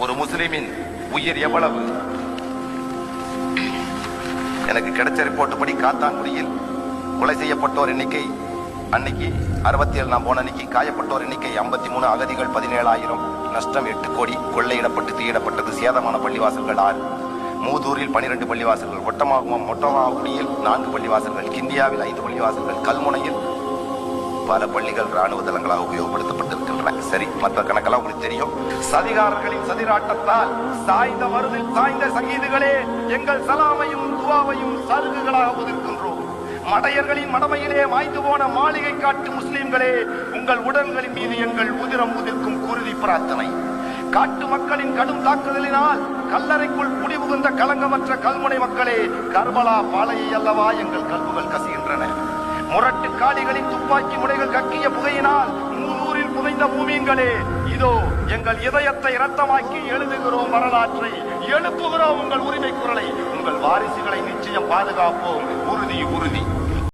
ஒரு முஸ்லிமின் உயிர் எவ்வளவு? எனக்கு கிடைச்ச ரிப்போர்ட் படி காத்தான்குடியில் கொலை செய்யப்பட்டோர் எண்ணிக்கை அன்னைக்கு 67, நான் போன அன்னைக்கு காயப்பட்டோர் எண்ணிக்கை 53, அகதிகள் 17,000, நஷ்டம் 8 கோடி, கொள்ளையிடப்பட்டு தீயிடப்பட்டது, சேதமான பள்ளிவாசல்கள் 6, மூதூரில் 12 பள்ளிவாசல்கள், மொட்டமாகுடியில் 4 பள்ளிவாசல்கள், கிண்டியாவில் 5 பள்ளிவாசல்கள், கல்முனையில் பல பள்ளிகள் ராணுவ தளங்களாக உபயோகப்படுத்தப்பட்டிருக்கின்றன. சரி, மற்ற கணக்கெல்லாம் உங்களுக்கு தெரியும். சதிகாரர்களின் சதிராட்டத்தால் சாய்ந்த மருதில் சாய்ந்த சகீதுகளே, எங்கள் சலாமையும் துவாவையும் சருகுகளாக ஒதுக்கின்றோம். மடையர்களின் மடமையிலே மாய்ந்து போன மாளிகை காட்டு முஸ்லிம்களே, உங்கள் உடல்களின் மீது எங்கள் உதிரம் உதிர்க்கும் குருதி பிரார்த்தனை. காட்டு மக்களின் கடும் தாக்குதலினால் கல்லறைக்குள் குடிபுகுந்த களங்கமற்ற கல்முனை மக்களே, கர்பலா பாலையை அல்லவா எங்கள் கல்புகள் கசிகின்றன. முரட்டு காளிகளின் துப்பாக்கி முனைகள் கக்கிய புகையினால் மூதூரில் புதைந்த பூமீன்களே, இதோ எங்கள் இதயத்தை இரத்தமாக்கி எழுதுகிறோம் வரலாற்றை, எழுப்புகிறோம் உங்கள் உரிமை குரலை. உங்கள் வாரிசுகளை நிச்சயம் பாதுகாப்போம். உறுதி உறுதி.